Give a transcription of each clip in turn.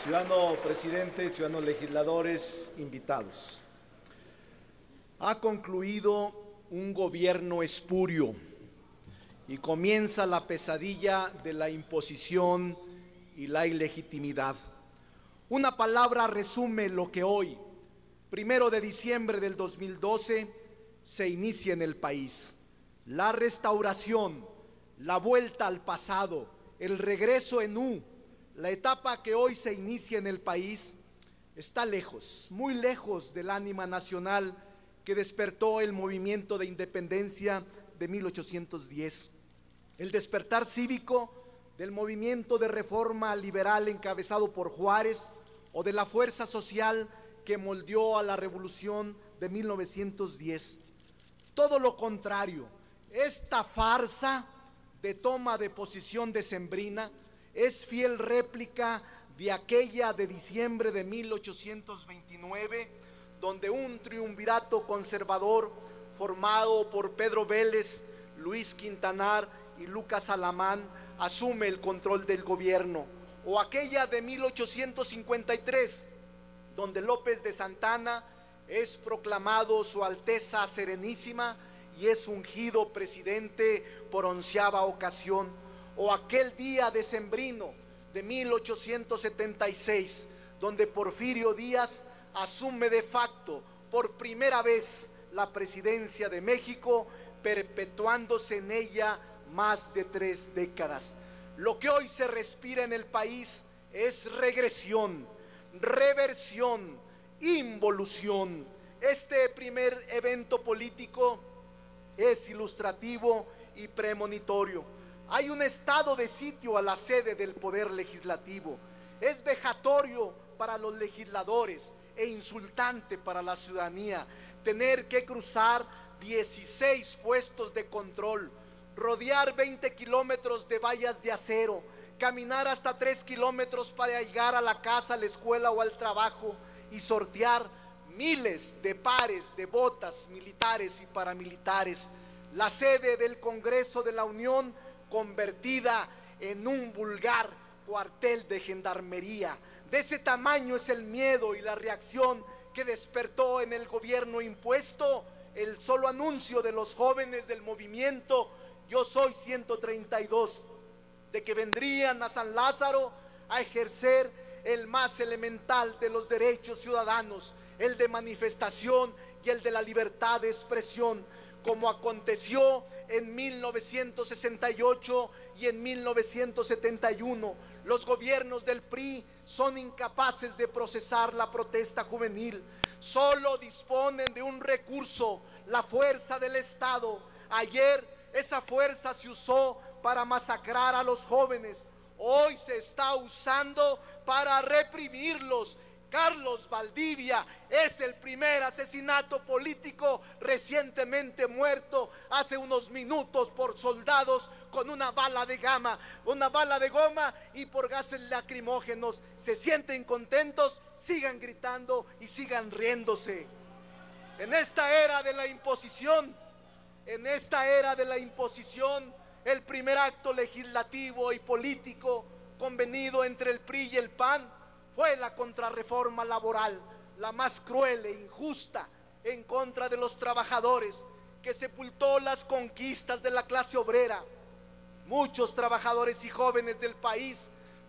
Ciudadano presidente, ciudadanos legisladores, invitados. Ha concluido un gobierno espurio y comienza la pesadilla de la imposición y la ilegitimidad. Una palabra resume lo que hoy, 1 de diciembre del 2012, se inicia en el país: la restauración, la vuelta al pasado, el regreso en U. La etapa que hoy se inicia en el país está lejos, muy lejos del ánima nacional que despertó el movimiento de independencia de 1810. El despertar cívico del movimiento de reforma liberal encabezado por Juárez, o de la fuerza social que moldeó a la revolución de 1910. Todo lo contrario, esta farsa de toma de posición decembrina es fiel réplica de aquella de diciembre de 1829, donde un triunvirato conservador formado por Pedro Vélez, Luis Quintanar y Lucas Alamán asume el control del gobierno, o aquella de 1853, donde López de Santana es proclamado Su Alteza Serenísima y es ungido presidente por 11ª ocasión, o aquel día decembrino de 1876, donde Porfirio Díaz asume de facto por primera vez la presidencia de México, perpetuándose en ella más de 3 décadas. Lo que hoy se respira en el país es regresión, reversión, involución. Este primer evento político es ilustrativo y premonitorio. Hay un estado de sitio a la sede del Poder Legislativo. Es vejatorio para los legisladores e insultante para la ciudadanía tener que cruzar 16 puestos de control, rodear 20 kilómetros de vallas de acero, caminar hasta 3 kilómetros para llegar a la casa, a la escuela o al trabajo, y sortear miles de pares de botas militares y paramilitares. La sede del Congreso de la Unión convertida en un vulgar cuartel de gendarmería. De ese tamaño es el miedo y la reacción que despertó en el gobierno impuesto el solo anuncio de los jóvenes del movimiento Yo Soy 132, de que vendrían a San Lázaro a ejercer el más elemental de los derechos ciudadanos, el de manifestación y el de la libertad de expresión, como aconteció en 1968 y en 1971. Los gobiernos del PRI son incapaces de procesar la protesta juvenil. Solo disponen de un recurso: la fuerza del Estado. Ayer esa fuerza se usó para masacrar a los jóvenes. Hoy se está usando para reprimirlos. Carlos Valdivia es el primer asesinato político recientemente muerto hace unos minutos por soldados con una bala de goma y por gases lacrimógenos. ¿Se sienten contentos? Sigan gritando y sigan riéndose. En esta era de la imposición, el primer acto legislativo y político convenido entre el PRI y el PAN fue la contrarreforma laboral, la más cruel e injusta en contra de los trabajadores, que sepultó las conquistas de la clase obrera. Muchos trabajadores y jóvenes del país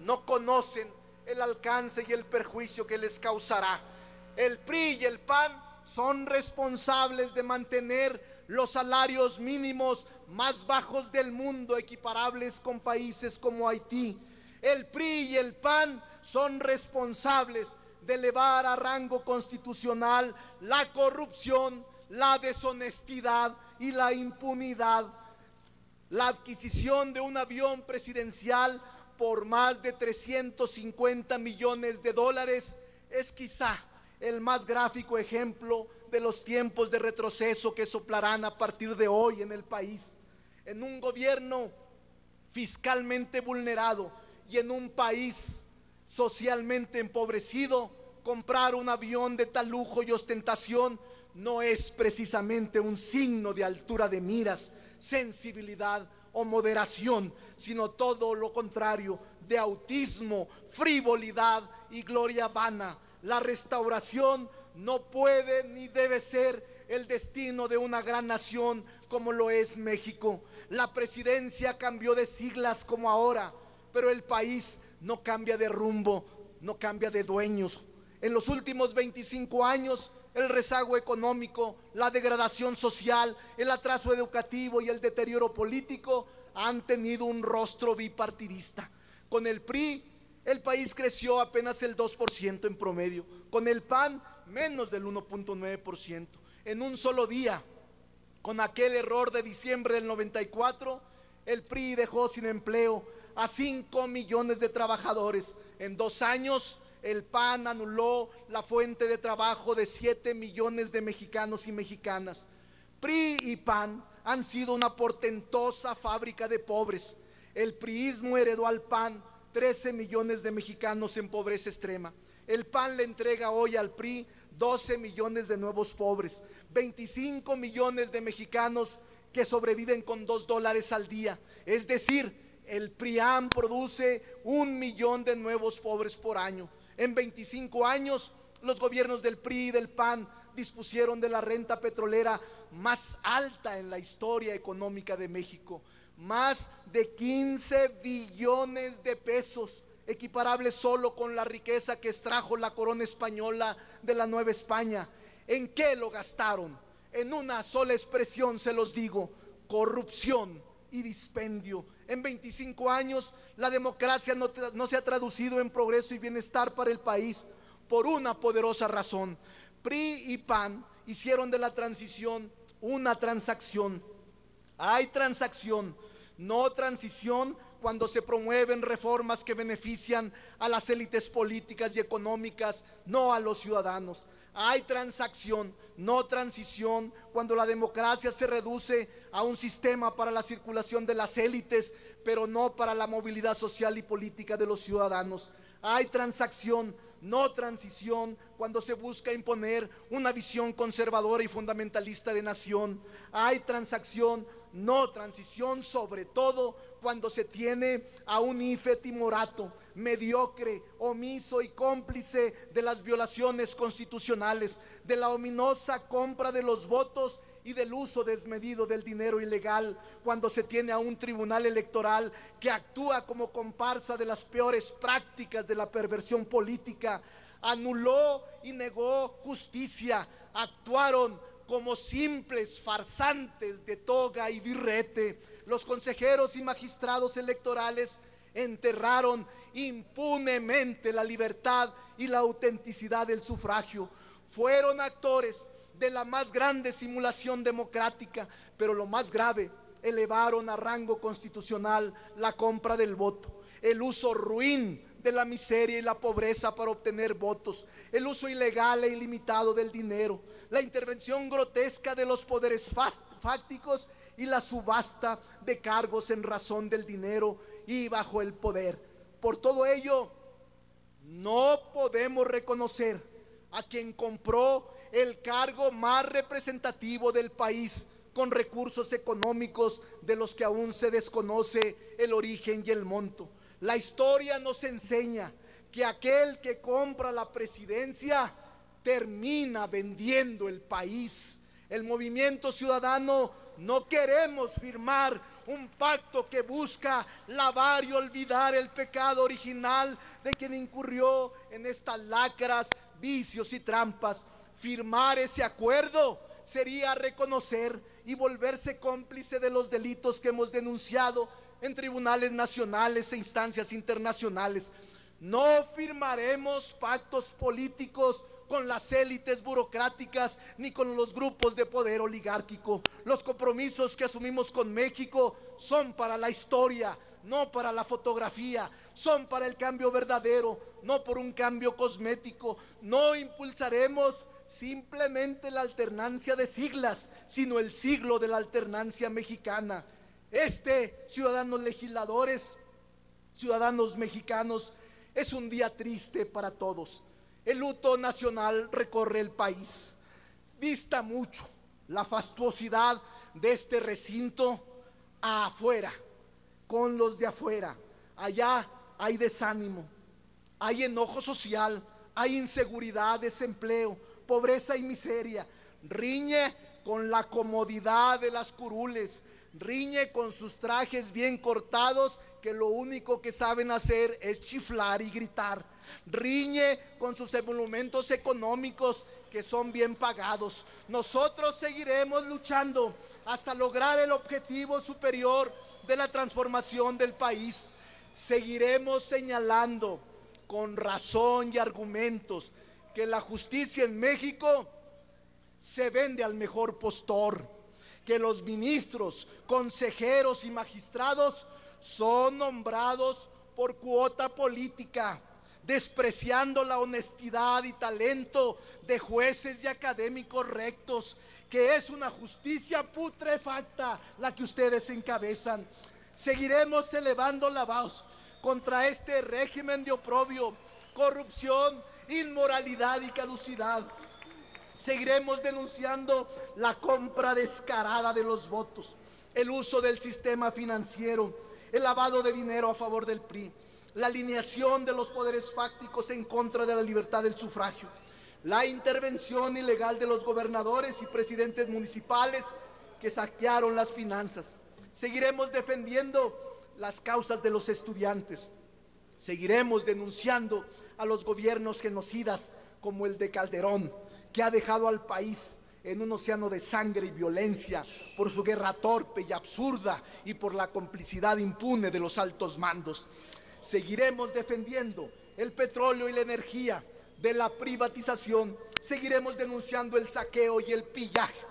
no conocen el alcance y el perjuicio que les causará. El PRI y el PAN son responsables de mantener los salarios mínimos más bajos del mundo, equiparables con países como Haití. El PRI y el PAN son responsables de elevar a rango constitucional la corrupción, la deshonestidad y la impunidad. La adquisición de un avión presidencial por más de 350 millones de dólares es quizá el más gráfico ejemplo de los tiempos de retroceso que soplarán a partir de hoy en el país. En un gobierno fiscalmente vulnerado y en un país socialmente empobrecido, comprar un avión de tal lujo y ostentación no es precisamente un signo de altura de miras, sensibilidad o moderación, sino todo lo contrario, de autismo, frivolidad y gloria vana. La restauración no puede ni debe ser el destino de una gran nación como lo es México. La presidencia cambió de siglas como ahora, pero el país no cambia de rumbo, no cambia de dueños. En los últimos 25 años, el rezago económico, la degradación social, el atraso educativo y el deterioro político han tenido un rostro bipartidista. Con el PRI, el país creció apenas el 2% en promedio. Con el PAN, menos del 1.9%. En un solo día, con aquel error de diciembre del 94, el PRI dejó sin empleo a 5 millones de trabajadores. En 2 años, el PAN anuló la fuente de trabajo de 7 millones de mexicanos y mexicanas. PRI y PAN han sido una portentosa fábrica de pobres. El priismo heredó al PAN 13 millones de mexicanos en pobreza extrema. El PAN le entrega hoy al PRI 12 millones de nuevos pobres, 25 millones de mexicanos que sobreviven con $2 al día. Es decir, el PRIAM produce 1 millón de nuevos pobres por año. En 25 años, los gobiernos del PRI y del PAN dispusieron de la renta petrolera más alta en la historia económica de México. Más de 15 billones de pesos, equiparable solo con la riqueza que extrajo la corona española de la Nueva España. ¿En qué lo gastaron? En una sola expresión se los digo: corrupción y dispendio. En 25 años la democracia no se ha traducido en progreso y bienestar para el país por una poderosa razón. PRI y PAN hicieron de la transición una transacción. Hay transacción, no transición, cuando se promueven reformas que benefician a las élites políticas y económicas, no a los ciudadanos. Hay transacción, no transición, cuando la democracia se reduce a un sistema para la circulación de las élites, pero no para la movilidad social y política de los ciudadanos. Hay transacción, no transición, cuando se busca imponer una visión conservadora y fundamentalista de nación. Hay transacción, no transición, sobre todo cuando se tiene a un IFE timorato, mediocre, omiso y cómplice de las violaciones constitucionales, de la ominosa compra de los votos y del uso desmedido del dinero ilegal, cuando se tiene a un tribunal electoral que actúa como comparsa de las peores prácticas de la perversión política. Anuló y negó justicia, actuaron como simples farsantes de toga y birrete. Los consejeros y magistrados electorales enterraron impunemente la libertad y la autenticidad del sufragio. Fueron actores de la más grande simulación democrática, pero lo más grave, elevaron a rango constitucional la compra del voto, el uso ruin de la miseria y la pobreza para obtener votos, el uso ilegal e ilimitado del dinero, la intervención grotesca de los poderes fácticos y la subasta de cargos en razón del dinero y bajo el poder. Por todo ello, no podemos reconocer a quien compró el cargo más representativo del país con recursos económicos de los que aún se desconoce el origen y el monto. La historia nos enseña que aquel que compra la presidencia termina vendiendo el país. El movimiento ciudadano no queremos firmar un pacto que busca lavar y olvidar el pecado original de quien incurrió en estas lacras, vicios y trampas. Firmar ese acuerdo sería reconocer y volverse cómplice de los delitos que hemos denunciado en tribunales nacionales e instancias internacionales. No firmaremos pactos políticos con las élites burocráticas ni con los grupos de poder oligárquico. Los compromisos que asumimos con México son para la historia, no para la fotografía. Son para el cambio verdadero, no por un cambio cosmético. No impulsaremos simplemente la alternancia de siglas, sino el siglo de la alternancia mexicana. Ciudadanos legisladores, ciudadanos mexicanos, es un día triste para todos. El luto nacional recorre el país. Dista mucho la fastuosidad de este recinto afuera, con los de afuera. Allá hay desánimo, hay enojo social, hay inseguridad, desempleo, pobreza y miseria. Riñe con la comodidad de las curules, riñe con sus trajes bien cortados que lo único que saben hacer es chiflar y gritar. Riñe con sus emolumentos económicos que son bien pagados. Nosotros seguiremos luchando hasta lograr el objetivo superior de la transformación del país. Seguiremos señalando con razón y argumentos que la justicia en México se vende al mejor postor, que los ministros, consejeros y magistrados son nombrados por cuota política, despreciando la honestidad y talento de jueces y académicos rectos, que es una justicia putrefacta la que ustedes encabezan. Seguiremos elevando la voz contra este régimen de oprobio, corrupción, inmoralidad y caducidad. Seguiremos denunciando la compra descarada de los votos, el uso del sistema financiero, el lavado de dinero a favor del PRI, la alineación de los poderes fácticos en contra de la libertad del sufragio, la intervención ilegal de los gobernadores y presidentes municipales que saquearon las finanzas. Seguiremos defendiendo las causas de los estudiantes. Seguiremos denunciando a los gobiernos genocidas como el de Calderón, que ha dejado al país en un océano de sangre y violencia por su guerra torpe y absurda y por la complicidad impune de los altos mandos. Seguiremos defendiendo el petróleo y la energía de la privatización. Seguiremos denunciando el saqueo y el pillaje.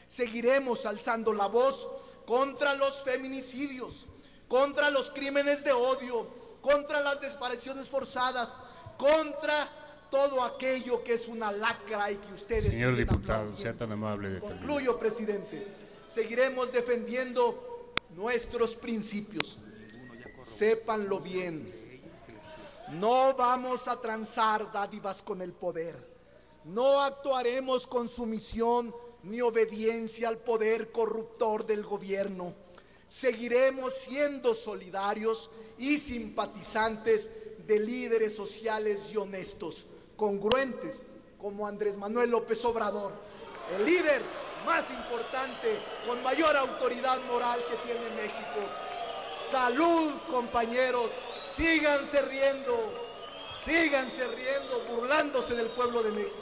Seguiremos alzando la voz contra los feminicidios, contra los crímenes de odio, contra las desapariciones forzadas, contra todo aquello que es una lacra y que ustedes... Señor diputado, sea tan amable de terminar. Concluyo, presidente. Seguiremos defendiendo nuestros principios. Sépanlo bien. No vamos a transar dádivas con el poder. No actuaremos con sumisión ni obediencia al poder corruptor del gobierno. Seguiremos siendo solidarios y simpatizantes de líderes sociales y honestos, congruentes como Andrés Manuel López Obrador, el líder más importante, con mayor autoridad moral que tiene México. Salud, compañeros, síganse riendo, burlándose del pueblo de México.